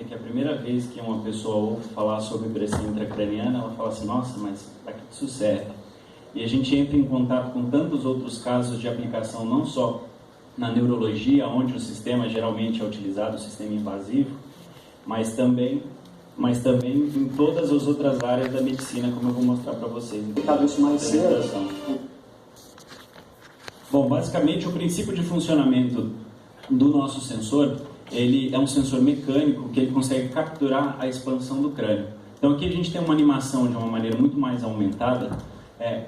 que a primeira vez que uma pessoa ouve falar sobre pressão intracraniana, ela fala assim, nossa, mas para que isso serve? E a gente entra em contato com tantos outros casos de aplicação, não só na neurologia, onde o sistema geralmente é utilizado, o sistema invasivo, mas também em todas as outras áreas da medicina, como eu vou mostrar para vocês. Isso mais cedo. Bom, basicamente o princípio de funcionamento do nosso sensor, ele é um sensor mecânico que ele consegue capturar a expansão do crânio. Então aqui a gente tem uma animação de uma maneira muito mais aumentada,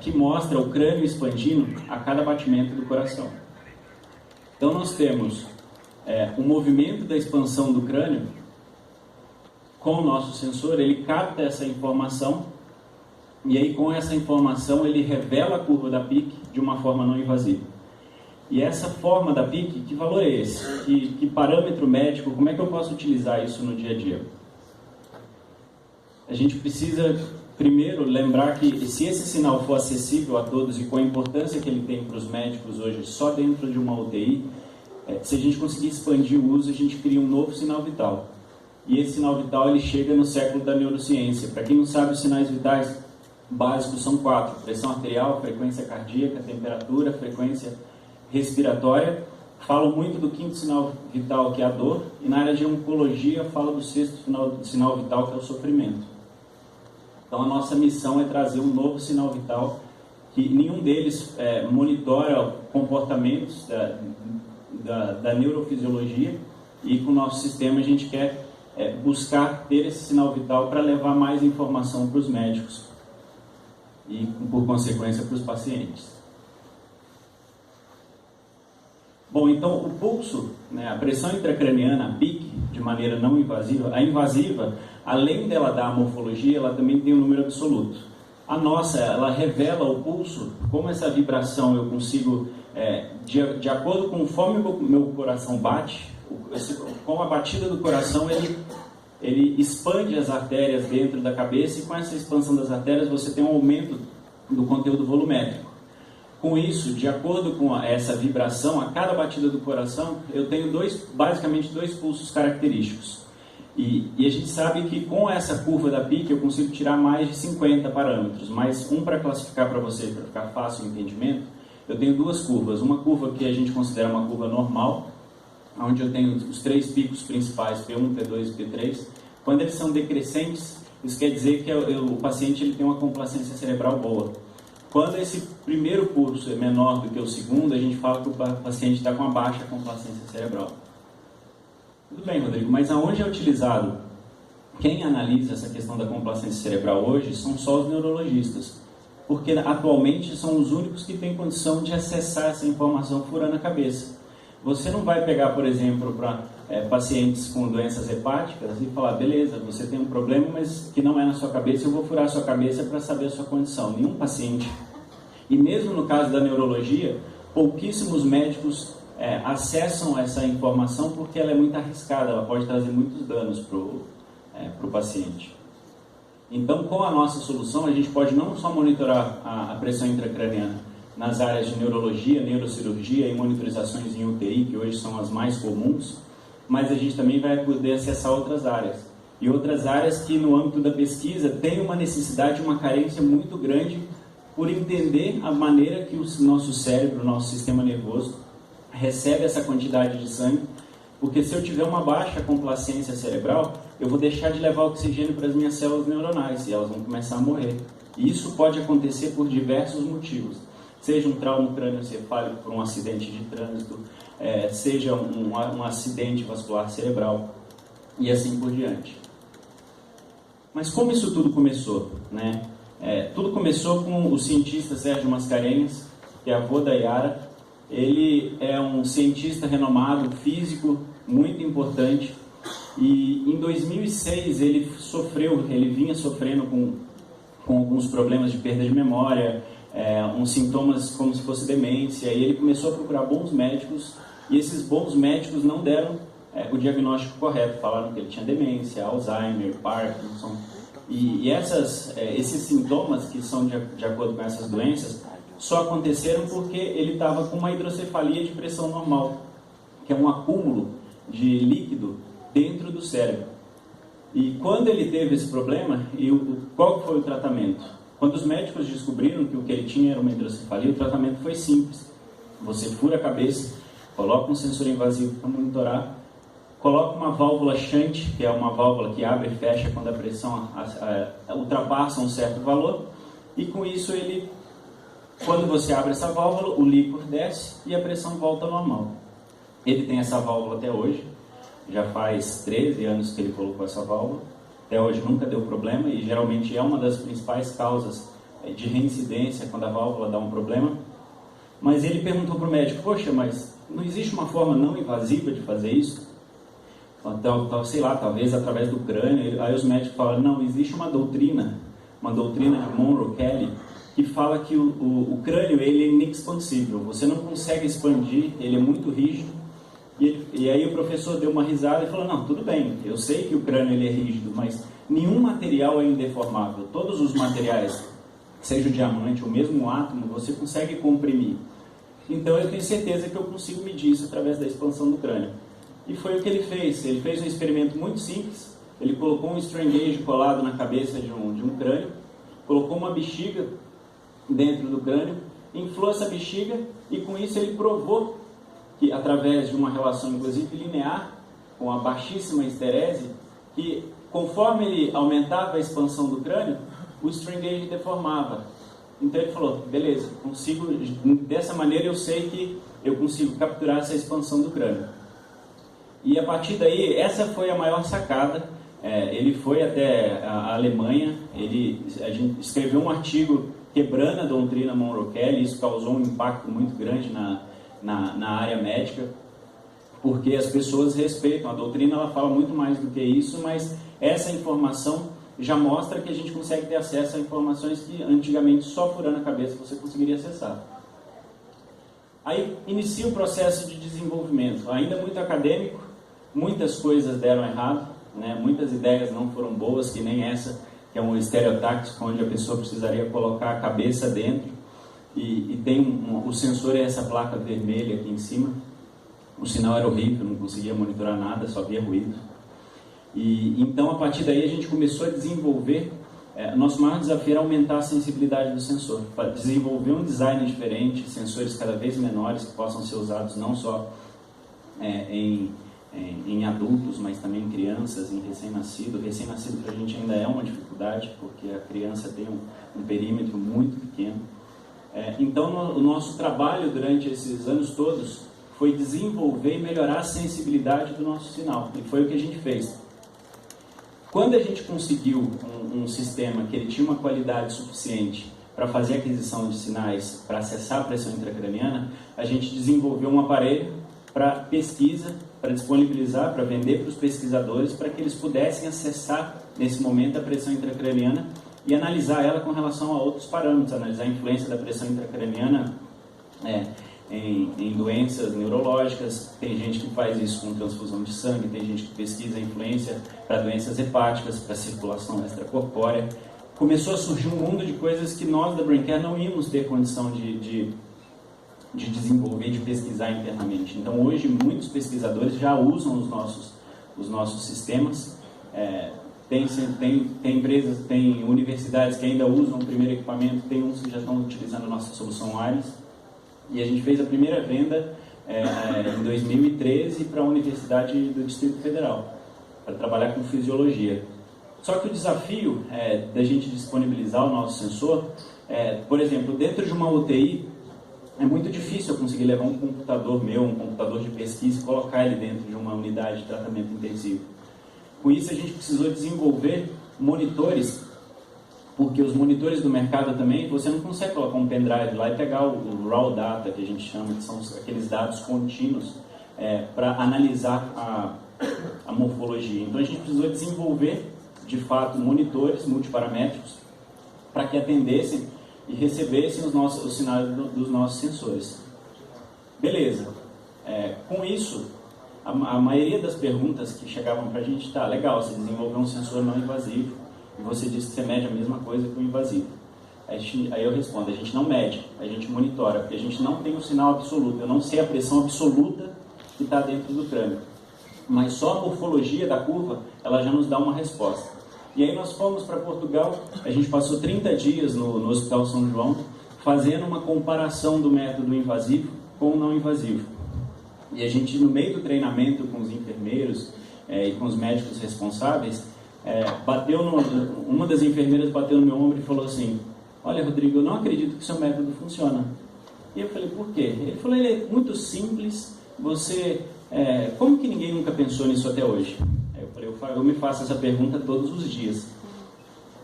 que mostra o crânio expandindo a cada batimento do coração. Então nós temos o movimento da expansão do crânio. Com o nosso sensor, ele capta essa informação e aí com essa informação ele revela a curva da PIC de uma forma não invasiva. E essa forma da PIC, que valor é esse? Que parâmetro médico, como é que eu posso utilizar isso no dia a dia? A gente precisa primeiro lembrar que se esse sinal for acessível a todos e com a importância que ele tem para os médicos hoje só dentro de uma UTI, se a gente conseguir expandir o uso, a gente cria um novo sinal vital. E esse sinal vital ele chega no século da neurociência. Para quem não sabe, os sinais vitais básicos são 4. Pressão arterial, frequência cardíaca, temperatura, frequência respiratória. Falo muito do 5º sinal vital, que é a dor. E na área de oncologia, falo do 6º sinal vital, que é o sofrimento. Então a nossa missão é trazer um novo sinal vital, que nenhum deles monitora comportamentos da neurofisiologia. E com o nosso sistema a gente quer buscar ter esse sinal vital para levar mais informação para os médicos e, por consequência, para os pacientes. Bom, então o pulso, a pressão intracraniana, a PIC, de maneira não invasiva, a invasiva, além dela dar a morfologia, ela também tem um número absoluto. A nossa, ela revela o pulso, como essa vibração eu consigo, de acordo com conforme o meu coração bate, com a batida do coração, ele expande as artérias dentro da cabeça e com essa expansão das artérias você tem um aumento do conteúdo volumétrico. Com isso, de acordo com essa vibração, a cada batida do coração, eu tenho basicamente dois pulsos característicos. E a gente sabe que com essa curva da PIC eu consigo tirar mais de 50 parâmetros, mas para classificar para você, para ficar fácil o entendimento, eu tenho duas curvas. Uma curva que a gente considera uma curva normal, onde eu tenho os 3 picos principais, P1, P2 e P3. Quando eles são decrescentes, isso quer dizer que o paciente ele tem uma complacência cerebral boa. Quando esse primeiro pulso é menor do que o segundo, a gente fala que o paciente está com uma baixa complacência cerebral. Tudo bem, Rodrigo, mas aonde é utilizado? Quem analisa essa questão da complacência cerebral hoje são só os neurologistas, porque atualmente são os únicos que têm condição de acessar essa informação furando a cabeça. Você não vai pegar, por exemplo, para pacientes com doenças hepáticas e falar, beleza, você tem um problema, mas que não é na sua cabeça, eu vou furar a sua cabeça para saber a sua condição. Nenhum paciente. E mesmo no caso da neurologia, pouquíssimos médicos acessam essa informação porque ela é muito arriscada, ela pode trazer muitos danos para o paciente. Então, com a nossa solução, a gente pode não só monitorar a pressão intracraniana nas áreas de neurologia, neurocirurgia e monitorizações em UTI, que hoje são as mais comuns, mas a gente também vai poder acessar outras áreas. E outras áreas que, no âmbito da pesquisa, tem uma necessidade, uma carência muito grande por entender a maneira que o nosso cérebro, o nosso sistema nervoso, recebe essa quantidade de sangue, porque se eu tiver uma baixa complacência cerebral, eu vou deixar de levar oxigênio para as minhas células neuronais e elas vão começar a morrer. E isso pode acontecer por diversos motivos. Seja um trauma crânioencefálico por um acidente de trânsito, seja um acidente vascular cerebral e assim por diante. Mas como isso tudo começou? Tudo começou com o cientista Sérgio Mascarenhas, que é avô da Yara. Ele é um cientista renomado, físico, muito importante. E em 2006 ele vinha sofrendo com alguns problemas de perda de memória, uns sintomas como se fosse demência, e ele começou a procurar bons médicos, e esses bons médicos não deram o diagnóstico correto, falaram que ele tinha demência, Alzheimer, Parkinson, e esses sintomas que são de acordo com essas doenças, só aconteceram porque ele estava com uma hidrocefalia de pressão normal, que é um acúmulo de líquido dentro do cérebro. E quando ele teve esse problema, qual foi o tratamento? Quando os médicos descobriram que o que ele tinha era uma hidrocefalia, o tratamento foi simples. Você fura a cabeça, coloca um sensor invasivo para monitorar, coloca uma válvula shunt, que é uma válvula que abre e fecha quando a pressão ultrapassa um certo valor, e com isso quando você abre essa válvula, o líquor desce e a pressão volta ao normal. Ele tem essa válvula até hoje, já faz 13 anos que ele colocou essa válvula, até hoje nunca deu problema, e geralmente é uma das principais causas de reincidência quando a válvula dá um problema. Mas ele perguntou para o médico, poxa, mas não existe uma forma não invasiva de fazer isso? Então, sei lá, talvez através do crânio. Aí os médicos falaram, não, existe uma doutrina de Monroe Kelly, que fala que o crânio ele é inexpansível, você não consegue expandir, ele é muito rígido. E aí o professor deu uma risada e falou, não, tudo bem, eu sei que o crânio ele é rígido, mas nenhum material é indeformável. Todos os materiais, seja o diamante ou mesmo o átomo, você consegue comprimir. Então eu tenho certeza que eu consigo medir isso através da expansão do crânio. E foi o que ele fez. Ele fez um experimento muito simples. Ele colocou um strain gauge colado na cabeça de um crânio, colocou uma bexiga dentro do crânio, inflou essa bexiga e com isso ele provou que através de uma relação inclusive linear com a baixíssima esterese, que conforme ele aumentava a expansão do crânio, o strain gauge deformava. Então ele falou, beleza, dessa maneira eu sei que eu consigo capturar essa expansão do crânio. E a partir daí, essa foi a maior sacada. Ele foi até a Alemanha, a gente escreveu um artigo quebrando a doutrina Monroe Kelly, isso causou um impacto muito grande na área médica, porque as pessoas respeitam, a doutrina ela fala muito mais do que isso, mas essa informação já mostra que a gente consegue ter acesso a informações que antigamente só furando a cabeça você conseguiria acessar. Aí inicia o processo de desenvolvimento, ainda muito acadêmico, muitas coisas deram errado, né? Muitas ideias não foram boas, que nem essa, que é um estereotáxico, onde a pessoa precisaria colocar a cabeça dentro, e tem o sensor é essa placa vermelha aqui em cima, o sinal era horrível, não conseguia monitorar nada, só via ruído. E então, a partir daí, a gente começou a desenvolver, nosso maior desafio era aumentar a sensibilidade do sensor, para desenvolver um design diferente, sensores cada vez menores que possam ser usados não só em adultos, mas também em crianças, em recém-nascido. Recém-nascido para a gente ainda é uma dificuldade, porque a criança tem um perímetro muito pequeno. Então, o nosso trabalho durante esses anos todos foi desenvolver e melhorar a sensibilidade do nosso sinal, e foi o que a gente fez. Quando a gente conseguiu um sistema que ele tinha uma qualidade suficiente para fazer a aquisição de sinais, para acessar a pressão intracraniana, a gente desenvolveu um aparelho para pesquisa, para disponibilizar, para vender para os pesquisadores, para que eles pudessem acessar, nesse momento, a pressão intracraniana e analisar ela com relação a outros parâmetros, analisar a influência da pressão intracraniana em doenças neurológicas. Tem gente que faz isso com transfusão de sangue, tem gente que pesquisa a influência para doenças hepáticas, para circulação extracorpórea. Começou a surgir um mundo de coisas que nós da BrainCare não íamos ter condição de desenvolver, de pesquisar internamente. Então hoje muitos pesquisadores já usam os nossos sistemas. Tem empresas, tem universidades que ainda usam o primeiro equipamento, tem uns que já estão utilizando a nossa solução wireless. E a gente fez a primeira venda em 2013 para a Universidade do Distrito Federal, para trabalhar com fisiologia. Só que o desafio da gente disponibilizar o nosso sensor, por exemplo, dentro de uma UTI, é muito difícil eu conseguir levar um computador meu, um computador de pesquisa e colocar ele dentro de uma unidade de tratamento intensivo. Com isso a gente precisou desenvolver monitores, porque os monitores do mercado também, você não consegue colocar um pendrive lá e pegar o raw data, que a gente chama, que são aqueles dados contínuos, para analisar a morfologia. Então a gente precisou desenvolver, de fato, monitores multiparamétricos para que atendessem e recebessem os sinais dos nossos sensores. Beleza. Com isso, a maioria das perguntas que chegavam para a gente, tá, legal, você desenvolveu um sensor não invasivo, e você disse que você mede a mesma coisa que o invasivo. Aí eu respondo, a gente não mede, a gente monitora, porque a gente não tem um sinal absoluto, eu não sei a pressão absoluta que está dentro do crânio. mas só a morfologia da curva, ela já nos dá uma resposta. E aí nós fomos para Portugal, a gente passou 30 dias no Hospital São João, fazendo uma comparação do método invasivo com o não invasivo. E a gente, no meio do treinamento com os enfermeiros e com os médicos responsáveis, uma das enfermeiras bateu no meu ombro e falou assim: olha, Rodrigo, eu não acredito que o seu método funciona. E eu falei, por quê? Ele falou, ele é muito simples, como que ninguém nunca pensou nisso até hoje? Aí eu falei, eu me faço essa pergunta todos os dias.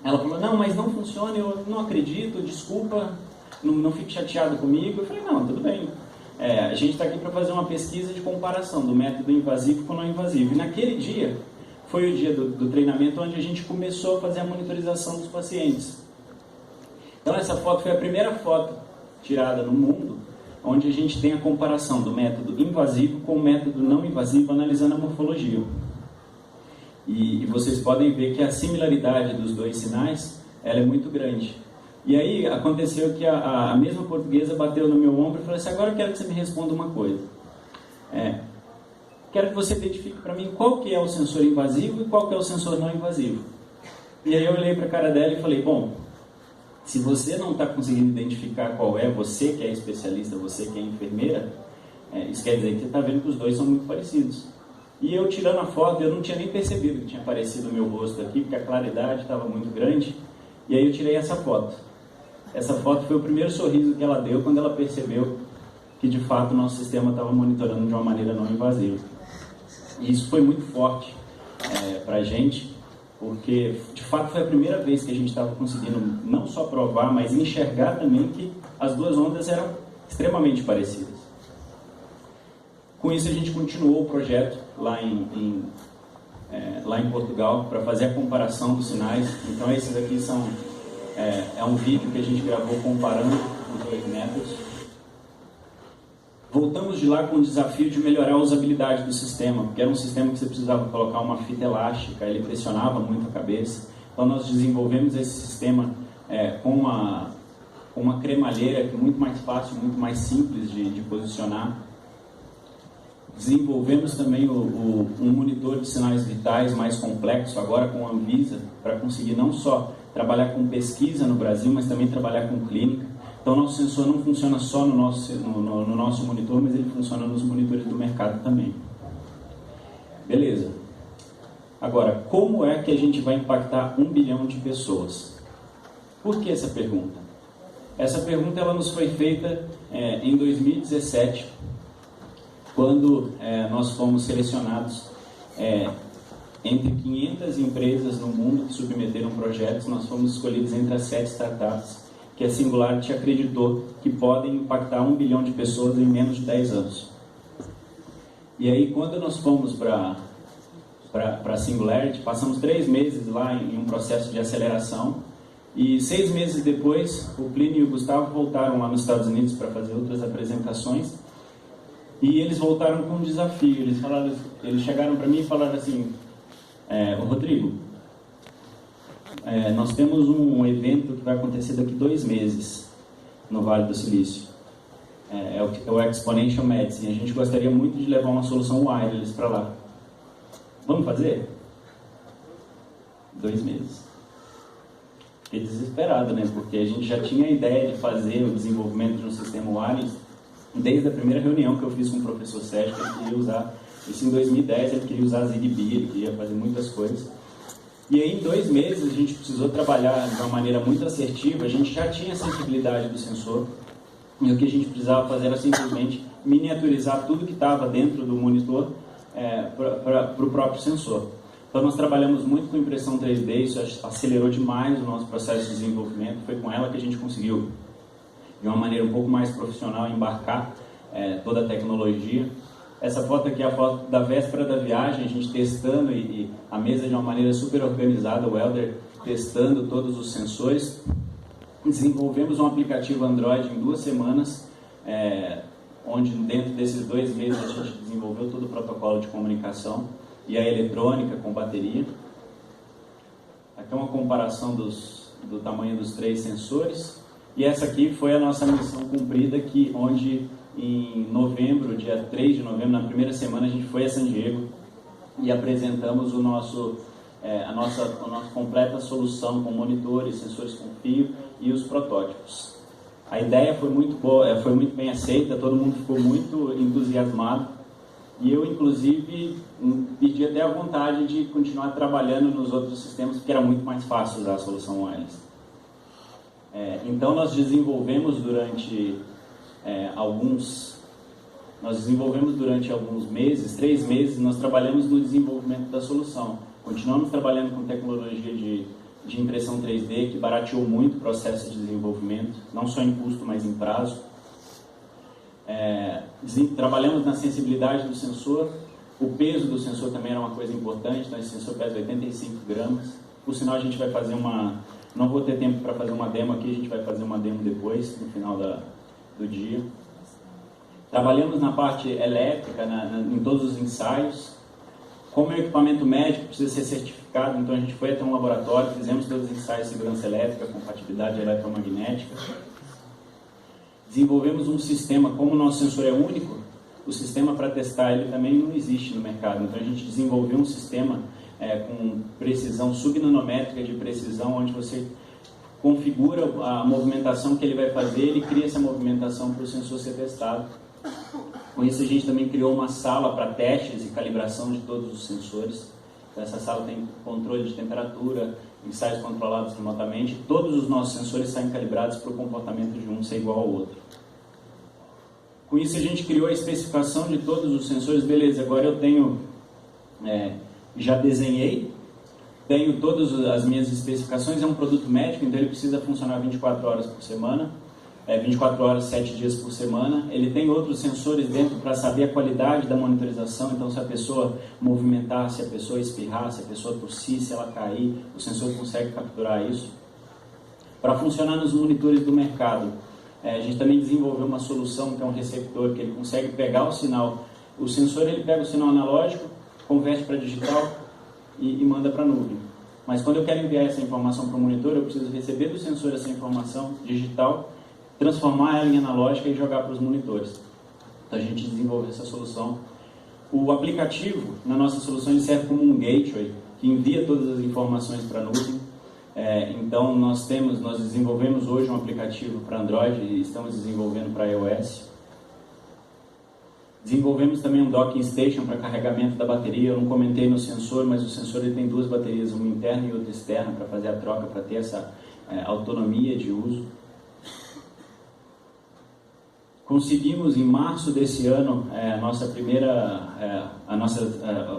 Ela falou, não, mas não funciona, eu não acredito, desculpa, não fique chateado comigo. Eu falei, não, tudo bem. A gente está aqui para fazer uma pesquisa de comparação do método invasivo com o não invasivo. E naquele dia, foi o dia do treinamento onde a gente começou a fazer a monitorização dos pacientes. Então essa foto foi a primeira foto tirada no mundo, onde a gente tem a comparação do método invasivo com o método não invasivo, analisando a morfologia. E vocês podem ver que a similaridade dos dois sinais, ela é muito grande. E aí aconteceu que a mesma portuguesa bateu no meu ombro e falou assim, agora eu quero que você me responda uma coisa. Quero que você identifique para mim qual que é o sensor invasivo e qual que é o sensor não invasivo. E aí eu olhei para a cara dela e falei, bom, se você não está conseguindo identificar qual é, você que é especialista, você que é enfermeira, isso quer dizer que você está vendo que os dois são muito parecidos. E eu tirando a foto, eu não tinha nem percebido que tinha aparecido o meu rosto aqui, porque a claridade estava muito grande. E aí eu tirei essa foto. Essa foto foi o primeiro sorriso que ela deu quando ela percebeu que de fato o nosso sistema estava monitorando de uma maneira não invasiva. E isso foi muito forte para a gente, porque de fato foi a primeira vez que a gente estava conseguindo não só provar, mas enxergar também que as duas ondas eram extremamente parecidas. Com isso a gente continuou o projeto lá em Portugal para fazer a comparação dos sinais. Então esses aqui é um vídeo que a gente gravou comparando os dois métodos. Voltamos de lá com o desafio de melhorar a usabilidade do sistema, porque era um sistema que você precisava colocar uma fita elástica, ele pressionava muito a cabeça. Então nós desenvolvemos esse sistema com uma cremalheira que é muito mais fácil, muito mais simples de posicionar. Desenvolvemos também um monitor de sinais vitais mais complexo, agora com a Anvisa, para conseguir não só trabalhar com pesquisa no Brasil, mas também trabalhar com clínica. Então, nosso sensor não funciona só no nosso monitor, mas ele funciona nos monitores do mercado também. Beleza. Agora, como é que a gente vai impactar 1 bilhão de pessoas? Por que essa pergunta? Essa pergunta ela nos foi feita em 2017, quando nós fomos selecionados entre 500 empresas no mundo que submeteram projetos. Nós fomos escolhidos entre as 7 startups que a Singularity acreditou que podem impactar 1 bilhão de pessoas em menos de 10 anos. E aí, quando nós fomos para a Singularity, passamos 3 meses lá em um processo de aceleração, e 6 meses depois, o Plínio e o Gustavo voltaram lá nos Estados Unidos para fazer outras apresentações, e eles voltaram com um desafio. Eles chegaram para mim e falaram assim, Rodrigo, nós temos um evento que vai acontecer daqui 2 meses no Vale do Silício. É o Exponential Medicine. A gente gostaria muito de levar uma solução wireless para lá. Vamos fazer? 2 meses. Fiquei desesperado, né? Porque a gente já tinha a ideia de fazer o desenvolvimento de um sistema wireless desde a primeira reunião que eu fiz com o professor Sérgio, que ele queria usar. Isso em 2010, ele queria usar Zigbee, ele queria fazer muitas coisas. E aí, em 2 meses, a gente precisou trabalhar de uma maneira muito assertiva. A gente já tinha a sensibilidade do sensor, e o que a gente precisava fazer era simplesmente miniaturizar tudo que estava dentro do monitor para o próprio sensor. Então, nós trabalhamos muito com impressão 3D, isso acelerou demais o nosso processo de desenvolvimento. Foi com ela que a gente conseguiu, de uma maneira um pouco mais profissional, embarcar toda a tecnologia. Essa foto aqui é a foto da véspera da viagem, a gente testando e a mesa de uma maneira super organizada, o Helder testando todos os sensores. Desenvolvemos um aplicativo Android em 2 semanas, onde dentro desses 2 meses a gente desenvolveu todo o protocolo de comunicação e a eletrônica com bateria. Aqui é uma comparação do tamanho dos 3 sensores. E essa aqui foi a nossa missão cumprida, onde em novembro, dia 3 de novembro, na primeira semana, a gente foi a San Diego e apresentamos a nossa completa solução com monitores, sensores com fio e os protótipos. A ideia foi muito boa, foi muito bem aceita, todo mundo ficou muito entusiasmado e eu, inclusive, perdi até a vontade de continuar trabalhando nos outros sistemas, porque era muito mais fácil usar a solução wireless. Então, nós desenvolvemos durante alguns meses, 3 meses, nós trabalhamos no desenvolvimento da solução. Continuamos trabalhando com tecnologia de impressão 3D, que barateou muito o processo de desenvolvimento, não só em custo, mas em prazo. Trabalhamos na sensibilidade do sensor, o peso do sensor também era uma coisa importante, então esse sensor pesa 85 gramas. Por sinal, a gente vai fazer não vou ter tempo para fazer uma demo aqui, a gente vai fazer uma demo depois, no final do dia. Trabalhamos na parte elétrica, em todos os ensaios. Como é um equipamento médico, precisa ser certificado, então a gente foi até um laboratório, fizemos todos os ensaios de segurança elétrica, compatibilidade eletromagnética. Desenvolvemos um sistema, como o nosso sensor é único, o sistema para testar ele também não existe no mercado. Então a gente desenvolveu um sistema com precisão subnanométrica de precisão, onde você configura a movimentação que ele vai fazer, ele cria essa movimentação para o sensor ser testado. Com isso a gente também criou uma sala para testes e calibração de todos os sensores. Então, essa sala tem controle de temperatura, ensaios controlados remotamente. Todos os nossos sensores saem calibrados para o comportamento de um ser igual ao outro. Com isso a gente criou a especificação de todos os sensores. Beleza, agora eu tenho, já desenhei, tenho todas as minhas especificações. É um produto médico, então ele precisa funcionar 24 horas por semana. 24 horas, 7 dias por semana. Ele tem outros sensores dentro para saber a qualidade da monitorização. Então, se a pessoa movimentar, se a pessoa espirrar, se a pessoa tossir, se ela cair, o sensor consegue capturar isso. Para funcionar nos monitores do mercado, a gente também desenvolveu uma solução que é um receptor, que ele consegue pegar o sinal. O sensor ele pega o sinal analógico, converte para digital e manda para a nuvem. Mas quando eu quero enviar essa informação para o monitor, eu preciso receber do sensor essa informação digital, transformar ela em analógica e jogar para os monitores. Então a gente desenvolveu essa solução. O aplicativo na nossa solução ele serve como um gateway que envia todas as informações para a nuvem. Então nós desenvolvemos hoje um aplicativo para Android e estamos desenvolvendo para iOS. Desenvolvemos também um docking station para carregamento da bateria. Eu não comentei no sensor, mas o sensor ele tem 2 baterias, uma interna e outra externa, para fazer a troca, para ter essa autonomia de uso. Conseguimos em março desse ano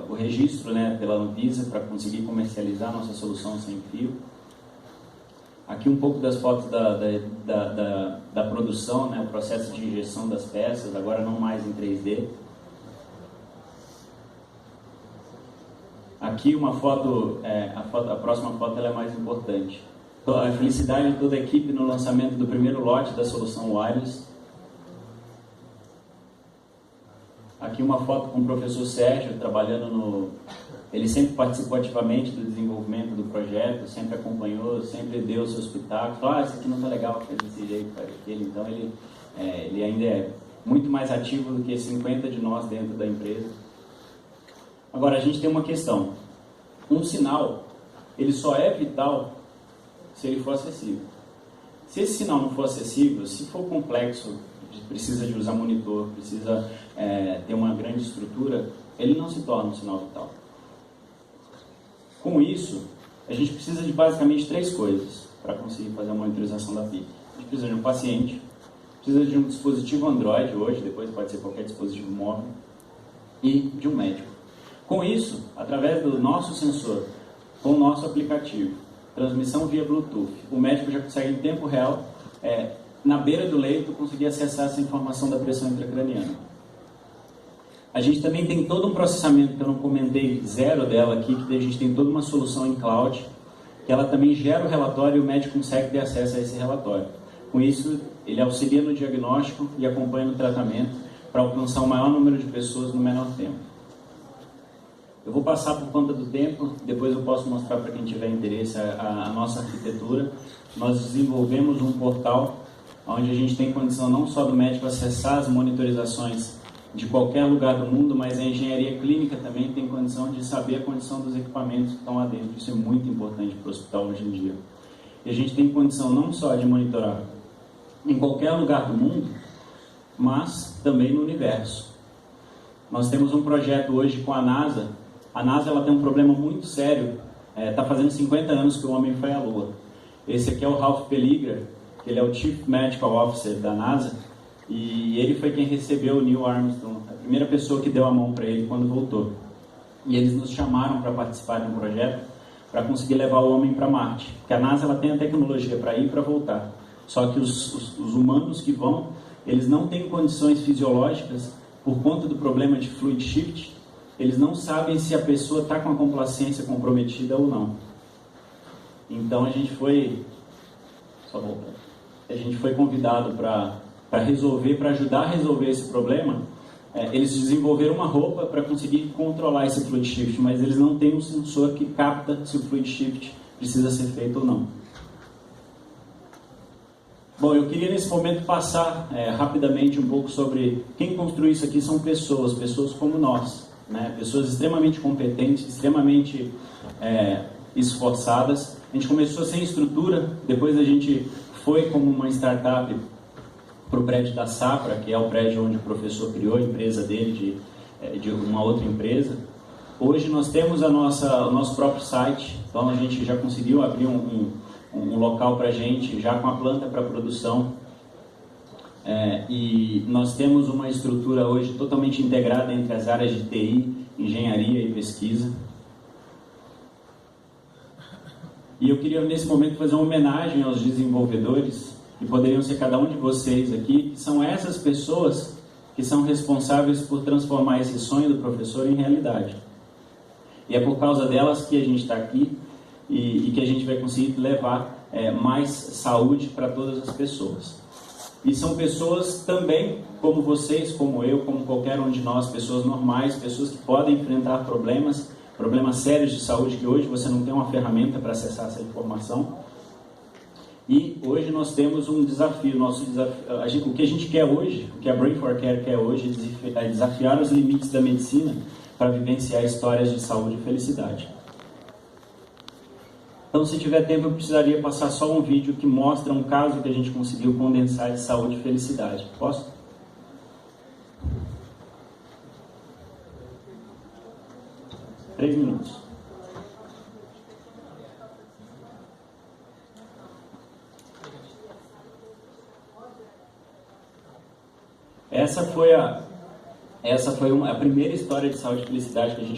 o registro pela Anvisa para conseguir comercializar a nossa solução sem fio. Aqui um pouco das fotos da produção, o processo de injeção das peças, agora não mais em 3D. Aqui uma foto, a próxima foto ela é mais importante. A felicidade de toda a equipe no lançamento do primeiro lote da solução wireless. Aqui uma foto com o professor Sérgio trabalhando Ele sempre participou ativamente do desenvolvimento do projeto, sempre acompanhou, sempre deu o seu espetáculo. Falou, isso aqui não está legal, faz desse jeito, faz aquele. Então ele ainda é muito mais ativo do que 50 de nós dentro da empresa. Agora, a gente tem uma questão. Um sinal, ele só é vital se ele for acessível. Se esse sinal não for acessível, se for complexo, precisa de usar monitor, precisa ter uma grande estrutura, ele não se torna um sinal vital. Com isso, a gente precisa de basicamente 3 coisas para conseguir fazer a monitorização da PIC. A gente precisa de um paciente, precisa de um dispositivo Android hoje, depois pode ser qualquer dispositivo móvel, e de um médico. Com isso, através do nosso sensor, com o nosso aplicativo, transmissão via Bluetooth, o médico já consegue em tempo real, na beira do leito, conseguir acessar essa informação da pressão intracraniana. A gente também tem todo um processamento, que eu não comentei zero dela aqui, que a gente tem toda uma solução em cloud, que ela também gera o relatório e o médico consegue ter acesso a esse relatório. Com isso, ele auxilia no diagnóstico e acompanha no tratamento para alcançar o maior número de pessoas no menor tempo. Eu vou passar por conta do tempo, depois eu posso mostrar para quem tiver interesse a nossa arquitetura. Nós desenvolvemos um portal onde a gente tem condição não só do médico acessar as monitorizações de qualquer lugar do mundo, mas a engenharia clínica também tem condição de saber a condição dos equipamentos que estão lá dentro. Isso é muito importante para o hospital hoje em dia. E a gente tem condição não só de monitorar em qualquer lugar do mundo, mas também no universo. Nós temos um projeto hoje com a NASA. A NASA ela tem um problema muito sério. Está fazendo 50 anos que o homem foi à Lua. Esse aqui é o Ralph Pelliger, que ele é o Chief Medical Officer da NASA, e ele foi quem recebeu o Neil Armstrong, a primeira pessoa que deu a mão para ele quando voltou. E eles nos chamaram para participar de um projeto para conseguir levar o homem para Marte. Porque a NASA ela tem a tecnologia para ir e para voltar. Só que os humanos que vão, eles não têm condições fisiológicas por conta do problema de fluid shift. Eles não sabem se a pessoa está com a complacência comprometida ou não. Então a gente foi convidado para resolver, para ajudar a resolver esse problema. Eles desenvolveram uma roupa para conseguir controlar esse fluid shift, mas eles não têm um sensor que capta se o fluid shift precisa ser feito ou não. Bom, eu queria nesse momento passar rapidamente um pouco sobre quem construiu isso aqui. São pessoas como nós, né? Pessoas extremamente competentes, extremamente esforçadas. A gente começou sem estrutura, depois a gente foi como uma startup para o prédio da Safra, que é o prédio onde o professor criou a empresa dele de uma outra empresa. Hoje nós temos o nosso próprio site, então a gente já conseguiu abrir um local para a gente, já com a planta para produção. E nós temos uma estrutura hoje totalmente integrada entre as áreas de TI, engenharia e pesquisa. E eu queria nesse momento fazer uma homenagem aos desenvolvedores, que poderiam ser cada um de vocês aqui, que são essas pessoas que são responsáveis por transformar esse sonho do professor em realidade. E é por causa delas que a gente está aqui e que a gente vai conseguir levar mais saúde para todas as pessoas. E são pessoas também, como vocês, como eu, como qualquer um de nós, pessoas normais, pessoas que podem enfrentar problemas sérios de saúde, que hoje você não tem uma ferramenta para acessar essa informação. E hoje nós temos um desafio. O que a gente quer hoje, o que a Brain for Care quer hoje, é desafiar os limites da medicina para vivenciar histórias de saúde e felicidade. Então, se tiver tempo, eu precisaria passar só um vídeo que mostra um caso que a gente conseguiu condensar de saúde e felicidade. Posso? Três minutos. Essa foi a primeira história de saúde e felicidade que a gente